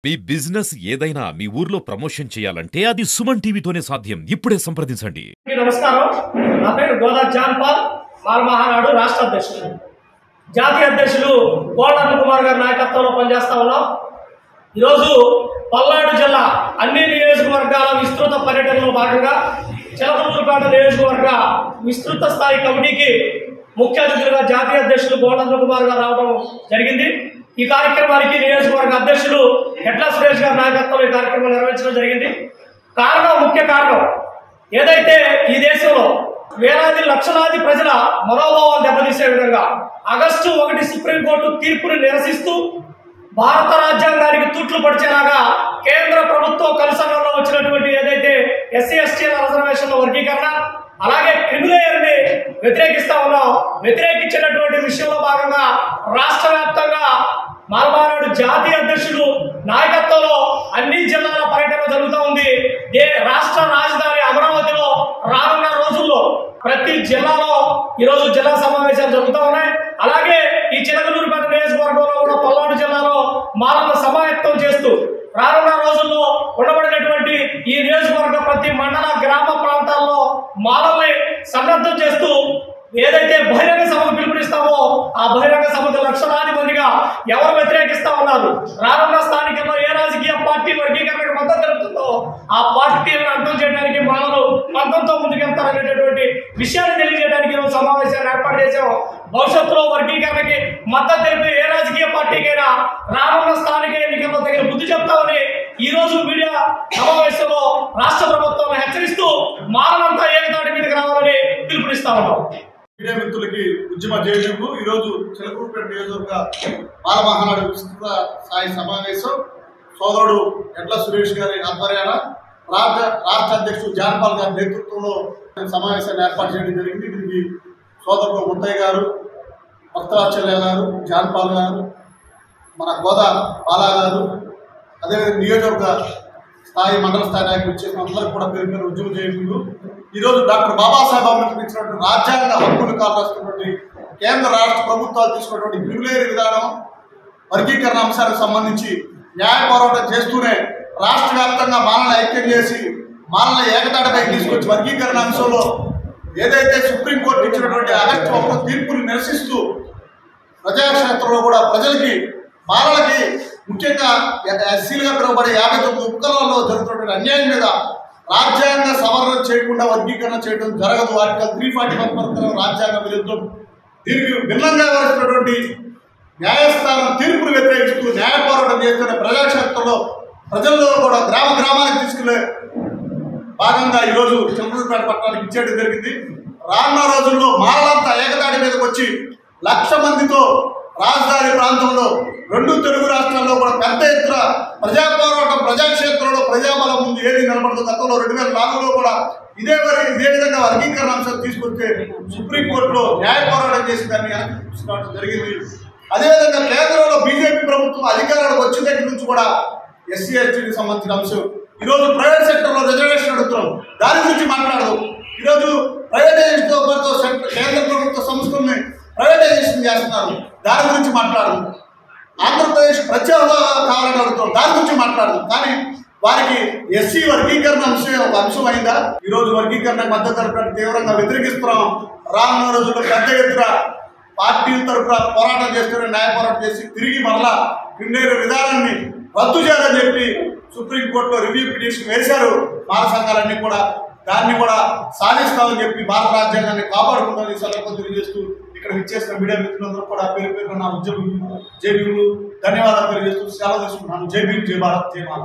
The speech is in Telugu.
మీ బిజినెస్ ఏదైనా మీ ఊర్లో ప్రమోషన్ చేయాలంటే అది సుమన్ టీవీతోనే సాధ్యం. ఇప్పుడే సంప్రదించండి. నమస్కారం, నా పేరు గోదా జాన్ పాల్, మాల మహానాడు రాష్ట్ర అధ్యక్షుడు. జాతీయ అధ్యక్షులు కోటన్న కుమార్ గారి నాయకత్వంలో పనిచేస్తా ఉన్నాం. ఈరోజు పల్నాడు జిల్లా అన్ని నియోజకవర్గాల విస్తృత పర్యటనలో భాగంగా చిలకలూరుపేట నియోజకవర్గ విస్తృత స్థాయి కమిటీకి ముఖ్య అతిథులుగా జాతీయ అధ్యక్షులు కోటన్న కుమార్ గారు రావడం జరిగింది. ఈ కార్యక్రమానికి నియోజకవర్గ అధ్యక్షులు ఎడ్ల సురేష్ గారి నాయకత్వంలో ఈ కార్యక్రమం నిర్వహించడం జరిగింది. ముఖ్య కారణం ఏదైతే ఈ దేశంలో వేలాది లక్షలాది ప్రజల మనోభావాలు దెబ్బతీసే విధంగా ఆగస్టు 1 సుప్రీంకోర్టు తీర్పుని నిరసిస్తూ భారత రాజ్యాంగానికి తూట్లు పడిచేలాగా కేంద్ర ప్రభుత్వం కలుసంగంలో వచ్చినటువంటి ఏదైతే ఎస్సీ ఎస్టీల రిజర్వేషన్ల వర్గీకరణ అలాగే క్రిమినల్ ని వ్యతిరేకిస్తా ఉన్నాం. వ్యతిరేకించినటువంటి విషయంలో భాగంగా రాష్ట్ర వ్యాప్తంగా మాలమహానాడు జాతీయ అధ్యక్షుడు నాయకత్వంలో అన్ని జిల్లాల పర్యటన జరుగుతూ ఉంది. రాష్ట్ర రాజధాని అమరావతిలో రానున్న రోజుల్లో ప్రతి జిల్లాలో ఈరోజు జిల్లా సమావేశాలు జరుగుతూ ఉన్నాయి. అలాగే ఈ చిలకలూరుపేట నియోజకవర్గంలో కూడా పల్నాడు జిల్లాలో మాలలను సమాయత్తం చేస్తూ రానున్న రోజుల్లో ఉండబడినటువంటి ఈ నియోజకవర్గ ప్రతి మండల గ్రామ ప్రాంతాల్లో మాలల్ని సన్నద్ధం చేస్తూ ఏదైతే బహిరంగ సభకు పిలుపునిస్తామో ఆ బహిరంగ సభకు లక్షలాది మందిగా ఎవరు వ్యతిరేకిస్తా ఉన్నారు, రానున్న స్థానికంలో ఏ రాజకీయ పార్టీ వర్గీకరణకు మద్దతు తెలుపుతుందో ఆ పార్టీలను అర్థం చేయడానికి మాలలు పంతంతో ముందుకెళ్తారనేటటువంటి విషయాన్ని తెలియజేయడానికి ఈరోజు సమావేశాన్ని ఏర్పాటు చేశాం. భవిష్యత్తులో వర్గీకరణకి మద్దతు తెలిపే ఏ రాజకీయ పార్టీకైనా రానున్న స్థానిక ఎన్నికల్లో తగిన బుద్ధి చెప్తామని ఈ రోజు మీడియా సమావేశంలో రాష్ట్ర ప్రభుత్వాన్ని హెచ్చరిస్తూ మాలనంతా ఏకతాటి మీదకి రావాలని పిలుపునిస్తా ఉన్నాం. మీడియా మిత్రులకి ఉద్యమ జేబీలు ఈరోజు చిలకలూరుపేట నియోజకవర్గ మాల మహానాడు విస్తృత స్థాయి సమావేశం సోదరుడు ఎడ్ల సురేష్ గారి ఆధ్వర్యాన రాష్ట్ర అధ్యక్షుడు జాన్ పాల్ గారి నేతృత్వంలో సమావేశాన్ని ఏర్పాటు చేయడం జరిగింది. దీనికి సోదరుడు ముత్తయ్య గారు, భక్తవాత్సల్య గారు, జాన్ పాల్ గారు, మన గోదా బాలా గారు, అదేవిధంగా నియోజకవర్గ స్థాయి మండల స్థాయి నాయకులు చేసిన అందరికీ కూడా పేరు పేరు ఉద్యమ జేబీలు ఈరోజు డాక్టర్ బాబాసాహెబ్ అంబేద్కర్ ఇచ్చినటువంటి రాజ్యాంగ హక్కులు కాపాడుతున్నటువంటి కేంద్ర రాష్ట్ర ప్రభుత్వాలు తీసుకున్నటువంటి క్రిమినల్ విధానం వర్గీకరణ అంశాలకు సంబంధించి న్యాయ పోరాటం చేస్తూనే రాష్ట్ర వ్యాప్తంగా మాలలను ఐక్యం చేసి మాలల ఏకతాటిపై తీసుకొచ్చి వర్గీకరణ అంశంలో ఏదైతే సుప్రీంకోర్టు ఇచ్చినటువంటి ఆగస్టు 1 తీర్పుని నిరసిస్తూ ప్రజాక్షేత్రంలో కూడా ప్రజలకి మాలలకి ముఖ్యంగా ఎస్సీలుగా పిలువబడే 59 ఉపకులాల్లో జరుగుతున్నటువంటి అన్యాయం మీద రాజ్యాంగ సవరణ చేయకుండా వర్గీకరణ చేయడం జరగదు. ఆర్టికల్ 341 ప్రకారం రాజ్యాంగ విరుద్ధం. దీనికి భిన్నంగా వస్తున్నటువంటి న్యాయస్థానం తీర్పును వ్యతిరేకిస్తూ న్యాయ పోరాటం చేస్తున్న ప్రజాక్షేత్రంలో ప్రజల్లో కూడా గ్రామ గ్రామానికి తీసుకునే భాగంగా ఈరోజు చిలకలూరుపేట పట్టణానికి ఇచ్చేయడం జరిగింది. రానున్న రోజుల్లో మాలలంతా ఏకతాటి మీదకి వచ్చి 1,00,000 మందితో రాజధాని ప్రాంతంలో 2 తెలుగు రాష్ట్రాల్లో కూడా పెద్ద ఎత్తున ప్రజా పోరాటం ప్రజాక్షేత్రంలో ప్రజాబలం ముందు ఏది నిలబడుతుంది. గతంలో 2004లో కూడా ఇదే విధంగా వర్గీకరణ అంశం తీసుకొస్తే సుప్రీంకోర్టులో న్యాయ పోరాటం చేసి దాన్ని తీసుకురావడం జరిగింది. అదేవిధంగా కేంద్రంలో బీజేపీ ప్రభుత్వం అధికారాలకు వచ్చిన దగ్గర నుంచి కూడా ఎస్సీ ఎస్టీకి సంబంధించిన అంశం ఈరోజు ప్రైవేట్ సెక్టర్లో రిజర్వేషన్ అడుగుతున్నాం, దాని గురించి మాట్లాడదు. ఈరోజు ప్రైవేటైజేషన్తో పాటు కేంద్ర ప్రభుత్వ సంస్థల్ని ప్రైవేటైజేషన్ చేస్తున్నారు, దాని గురించి మాట్లాడదు. ఆంధ్రప్రదేశ్ ప్రత్యేక కావాలని అడుగుతాం, దాని గురించి మాట్లాడదు. కానీ వారికి ఎస్సీ వర్గీకరణ అంశం ఒక అంశం అయిందా? ఈరోజు వర్గీకరణ మద్దతు తరపున తీవ్రంగా వ్యతిరేకిస్తున్నాం. రానున్న రోజుల్లో పెద్ద ఎత్తున పార్టీల తరఫున పోరాటం చేస్తున్న న్యాయ పోరాటం చేసి తిరిగి మరలా క్రిమినల్ విధానాన్ని రద్దు చేయాలని చెప్పి సుప్రీంకోర్టులో రివ్యూ పిటిషన్ వేశారు. మాల సంఘాలన్నీ కూడా దాన్ని కూడా సాధిస్తామని చెప్పి భారత రాజ్యాంగాన్ని కాపాడుకుంటామని సందర్భంగా తెలియజేస్తూ ఇక్కడ విచ్చేసిన మీడియా మిత్రులందరూ కూడా పేరు పేరు నా ఉద్యమ జేబీలు ధన్యవాదాలు తెలియజేస్తూ సెలవు తీసుకుంటున్నాను. జై భీమ్, జై భారత్, జై మాల.